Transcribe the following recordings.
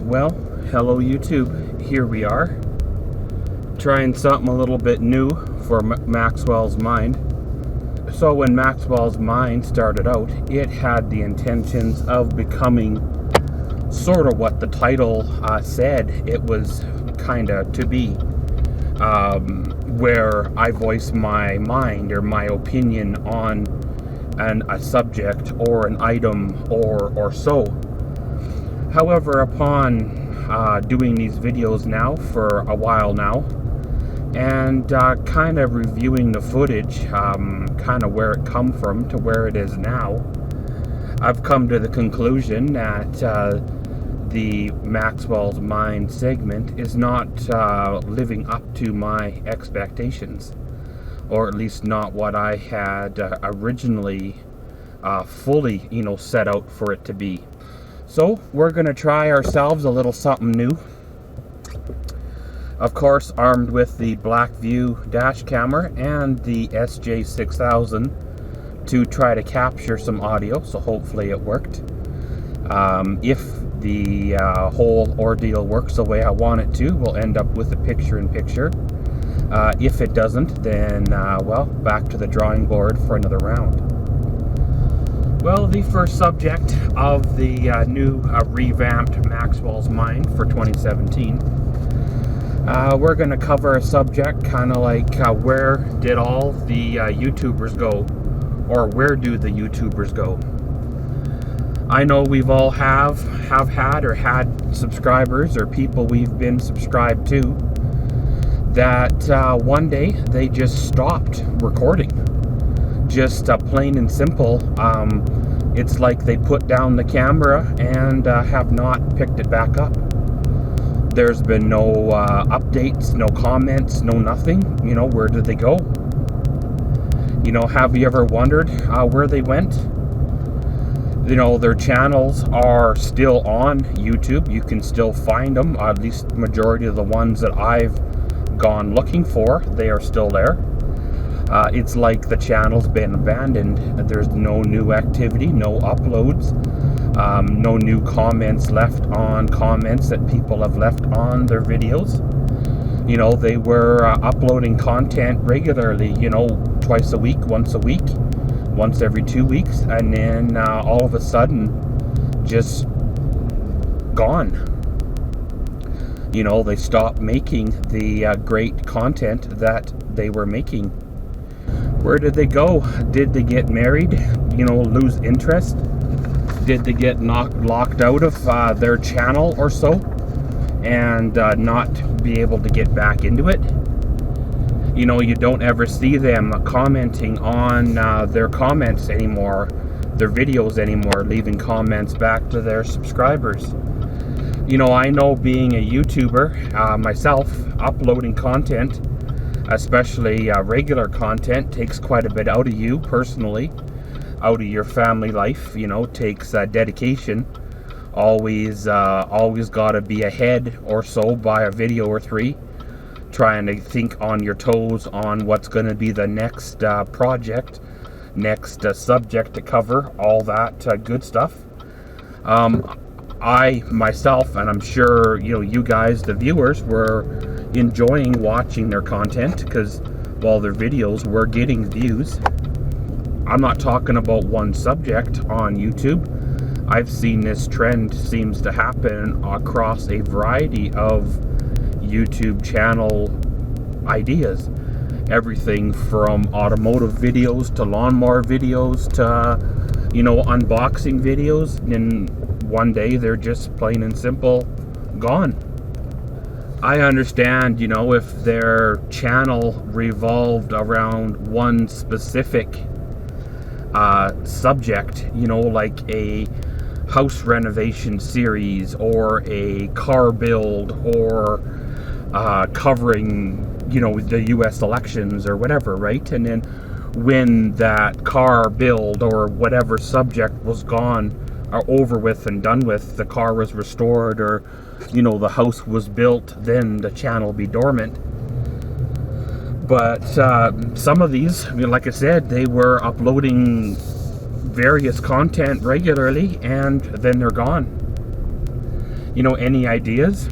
Well, hello YouTube. Here we are, trying something a little bit new for Maxwell's Mind. So when Maxwell's Mind started out, it had the intentions of becoming sort of what the title said it was kind of to be, where I voice my mind or my opinion on a subject or an item or so. However, upon doing these videos now for a while now, and kind of reviewing the footage, kind of where it come from to where it is now, I've come to the conclusion that the Maxwell's Mind segment is not living up to my expectations, or at least not what I had originally fully, set out for it to be. So we're going to try ourselves a little something new. Of course, armed with the Blackview dash camera and the SJ6000 to try to capture some audio, so hopefully it worked. If the whole ordeal works the way I want it to, we'll end up with a picture-in-picture. If it doesn't, then, well, back to the drawing board for another round. Well, the first subject of the new revamped Maxwell's Mind for 2017, we're going to cover a subject kind of like where did all the YouTubers go, or where do the YouTubers go? I know we've all have had or had subscribers or people we've been subscribed to that one day they just stopped recording. Just plain and simple, it's like they put down the camera and have not picked it back up. There's been no updates, no comments, no nothing. Where did they go? Have you ever wondered where they went? Their channels are still on YouTube. You can still find them, at least the majority of the ones that I've gone looking for, they are still there. It's like the channel's been abandoned. There's no new activity, no uploads, no new comments left on comments that people have left on their videos. They were uploading content regularly, twice a week, once every 2 weeks, and then all of a sudden, just gone. They stopped making the great content that they were making. Where did they go? Did they get married? Lose interest? Did they get locked out of their channel or so, and not be able to get back into it? You don't ever see them commenting on their comments anymore, their videos anymore, leaving comments back to their subscribers. I know being a YouTuber myself, uploading content, especially regular content, takes quite a bit out of you personally, out of your family life. Takes dedication. Always got to be ahead or so by a video or three, trying to think on your toes on what's going to be the next project, next subject to cover, all that good stuff. I myself, and I'm sure you guys, the viewers, were enjoying watching their content because, well, their videos were getting views. I'm not talking about one subject on YouTube. I've seen this trend seems to happen across a variety of YouTube channel ideas. Everything from automotive videos to lawnmower videos to, unboxing videos. And one day they're just plain and simple gone. I understand, if their channel revolved around one specific subject, like a house renovation series or a car build or covering, the US elections or whatever, right? And then when that car build or whatever subject was gone or over with and done with, the car was restored or the house was built, then the channel be dormant. But some of these, like I said, they were uploading various content regularly and then they're gone. Any ideas?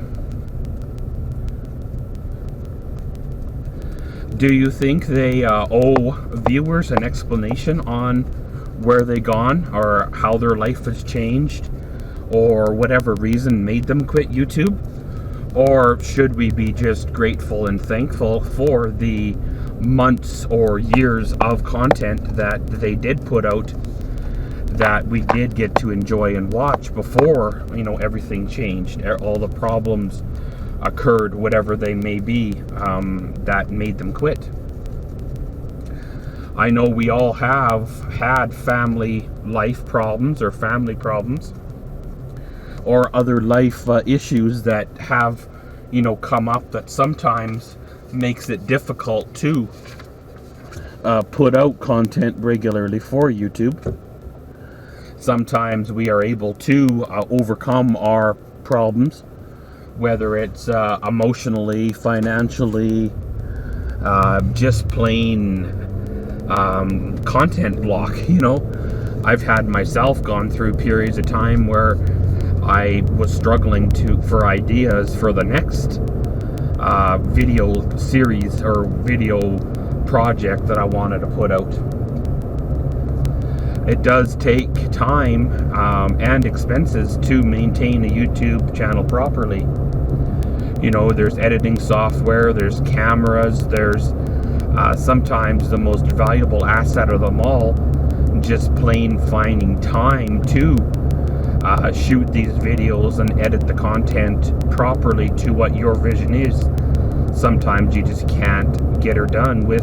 Do you think they owe viewers an explanation on where they gone, or how their life has changed, or whatever reason made them quit YouTube? Or should we be just grateful and thankful for the months or years of content that they did put out, that we did get to enjoy and watch before, everything changed, all the problems occurred, whatever they may be, that made them quit? I know we all have had family life problems, or family problems, or other life issues that have, come up, that sometimes makes it difficult to put out content regularly for YouTube. Sometimes we are able to overcome our problems, whether it's emotionally, financially, just plain content block. I've had myself gone through periods of time where I was struggling for ideas for the next video series or video project that I wanted to put out. It does take time and expenses to maintain a YouTube channel properly. There's editing software, there's cameras, there's sometimes the most valuable asset of them all, just plain finding time to shoot these videos and edit the content properly to what your vision is. Sometimes you just can't get her done with,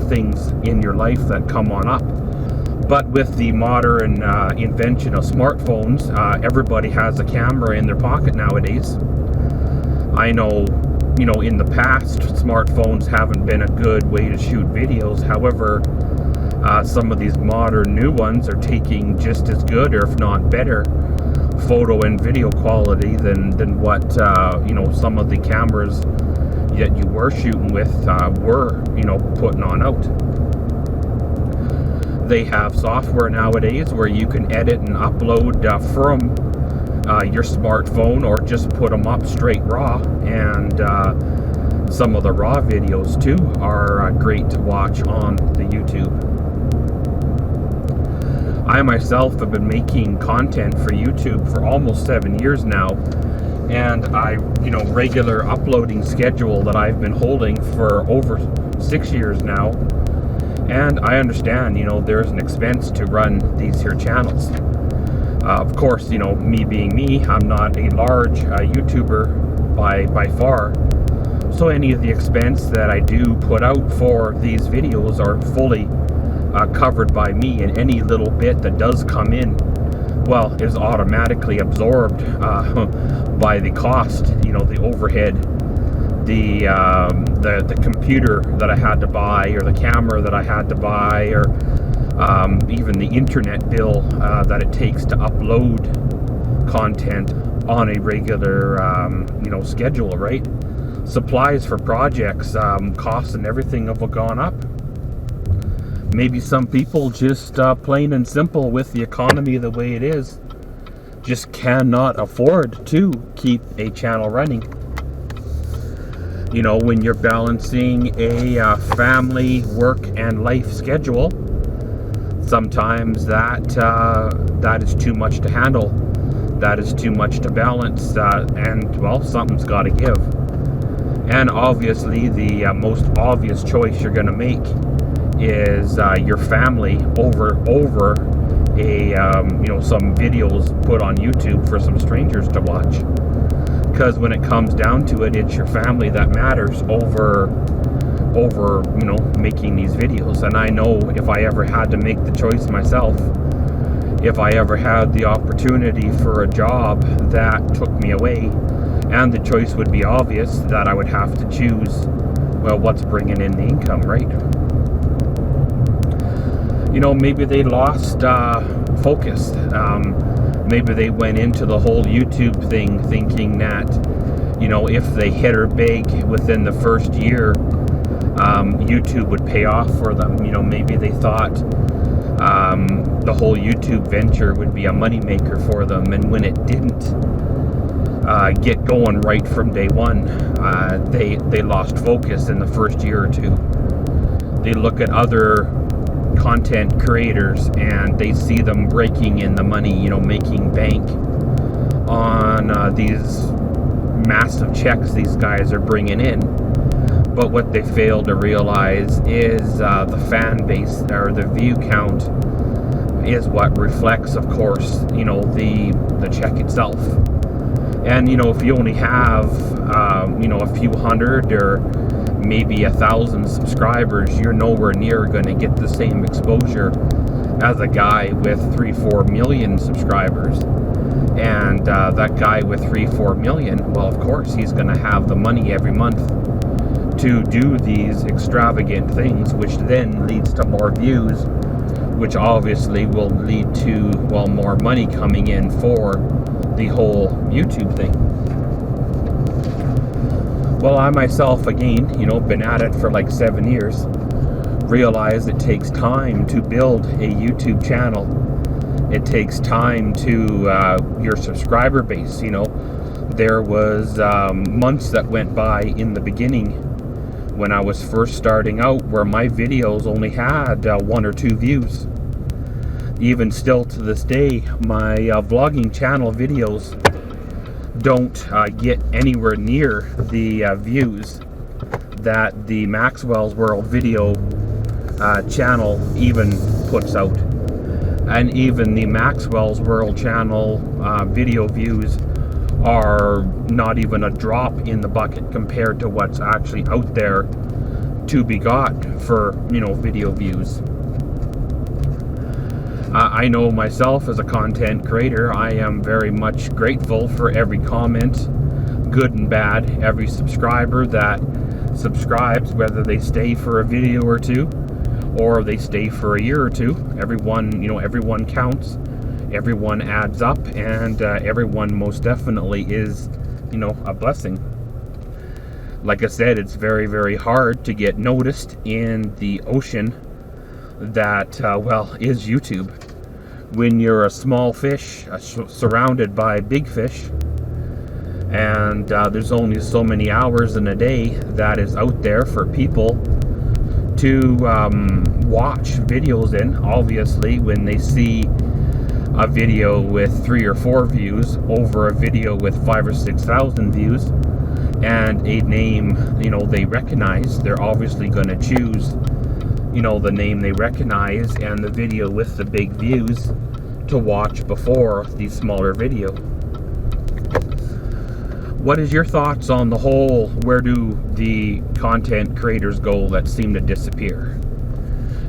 things in your life that come on up. But with the modern invention of smartphones, everybody has a camera in their pocket nowadays. I know, in the past, smartphones haven't been a good way to shoot videos. However, some of these modern new ones are taking just as good, or if not better, photo and video quality than what some of the cameras that you were shooting with were putting on out. They have software nowadays where you can edit and upload from your smartphone, or just put them up straight raw, and some of the raw videos too are great to watch on the YouTube. I myself have been making content for YouTube for almost 7 years now, and regular uploading schedule that I've been holding for over 6 years now. And I understand, there's an expense to run these here channels. Of course, me being me, I'm not a large YouTuber by far. So any of the expense that I do put out for these videos are fully covered by me, and any little bit that does come in, well, is automatically absorbed by the cost, the overhead, the computer that I had to buy, or the camera that I had to buy, or even the internet bill that it takes to upload content on a regular schedule, right? Supplies for projects, costs and everything have gone up. Maybe some people just plain and simple, with the economy the way it is, just cannot afford to keep a channel running. When you're balancing a family, work, and life schedule, sometimes that is too much to handle. That is too much to balance, and well, something's got to give. And obviously, the most obvious choice you're going to make is your family over a some videos put on YouTube for some strangers to watch. Because when it comes down to it, it's your family that matters over making these videos. And I know if I ever had to make the choice myself, if I ever had the opportunity for a job that took me away, and the choice would be obvious, that I would have to choose, well, what's bringing in the income, right? Maybe they lost focus. Maybe they went into the whole YouTube thing thinking that, if they hit her big within the first year, YouTube would pay off for them. Maybe they thought the whole YouTube venture would be a moneymaker for them, and when it didn't, get going right from day one. They lost focus in the first year or two. They look at other content creators and they see them raking in the money, you know, making bank on these massive checks these guys are bringing in. But what they fail to realize is the fan base, or the view count, is what reflects, of course, you know, the check itself. And, you know, if you only have, you know, a few hundred or maybe 1,000 subscribers, you're nowhere near going to get the same exposure as a guy with 3-4 million subscribers. And that guy with 3-4 million, well, of course, he's going to have the money every month to do these extravagant things, which then leads to more views, which obviously will lead to, well, more money coming in for the whole YouTube thing. Well, I myself, again, you know, been at it for like 7 years, realize it takes time to build a YouTube channel. It takes time to your subscriber base. You know, there was months that went by in the beginning when I was first starting out where my videos only had 1 or 2 views. Even still to this day, my vlogging channel videos don't get anywhere near the views that the Maxwell's World video channel even puts out. And even the Maxwell's World channel video views are not even a drop in the bucket compared to what's actually out there to be got for, you know, video views. I know myself as a content creator, I am very much grateful for every comment, good and bad, every subscriber that subscribes, whether they stay for a video or two or they stay for a year or two. Everyone, you know, everyone counts, everyone adds up, and everyone most definitely is, you know, a blessing. Like I said, it's very, very hard to get noticed in the ocean that, well, is YouTube. When you're a small fish surrounded by big fish, and there's only so many hours in a day that is out there for people to watch videos in. Obviously, when they see a video with 3 or 4 views over a video with 5,000 or 6,000 views and a name, you know, they recognize, they're obviously going to choose, you know, the name they recognize and the video with the big views to watch before the smaller video. What is your thoughts on the whole, where do the content creators go that seem to disappear?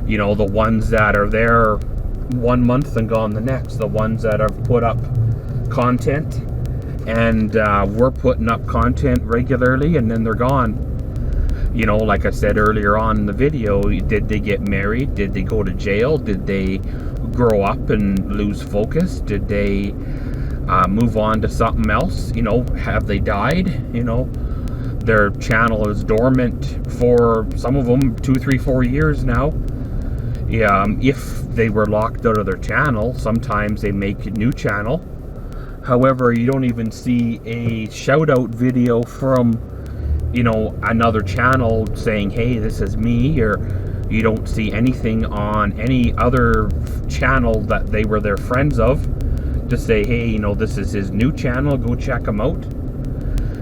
You know, the ones that are there 1 month and gone the next, the ones that have put up content and we're putting up content regularly and then they're gone. You know, like I said earlier on in the video, did they get married? Did they go to jail? Did they grow up and lose focus? Did they move on to something else? You know, have they died? You know, their channel is dormant for some of them 2, 3, 4 years now. If they were locked out of their channel, sometimes they make a new channel. However, you don't even see a shout out video from, you know, another channel saying, hey, this is me, or you don't see anything on any other channel that they were their friends of to say, hey, you know, this is his new channel, go check him out.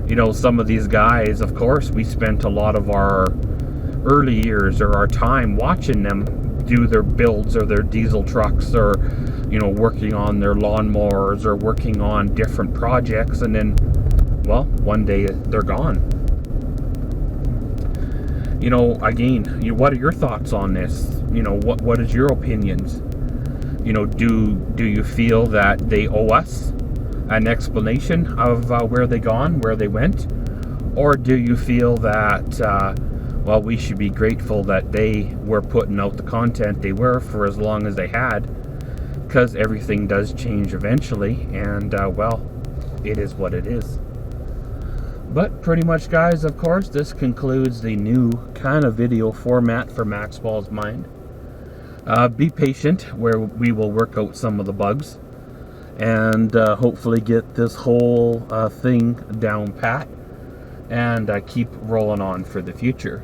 You know, some of these guys, of course, we spent a lot of our early years or our time watching them do their builds or their diesel trucks, or, you know, working on their lawnmowers or working on different projects, and then, well, one day they're gone. You know, again, what are your thoughts on this? You know, what is your opinions? You know, do you feel that they owe us an explanation of where they gone, where they went? Or do you feel that, well, we should be grateful that they were putting out the content they were for as long as they had, because everything does change eventually, and, well, it is what it is. But pretty much, guys, of course, this concludes the new kind of video format for Maxwell's Mind. Be patient, where we will work out some of the bugs. and hopefully get this whole thing down pat, and keep rolling on for the future.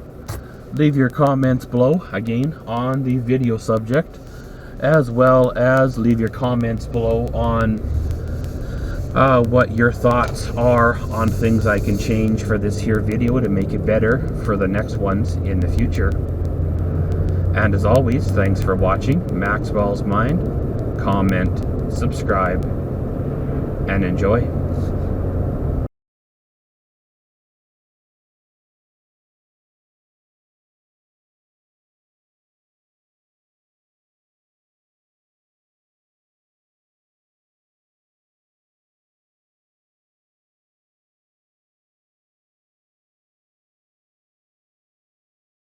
Leave your comments below, again, on the video subject, as well as leave your comments below on what your thoughts are on things I can change for this here video to make it better for the next ones in the future. And as always, thanks for watching Maxwell's Mind. Comment, subscribe, and enjoy.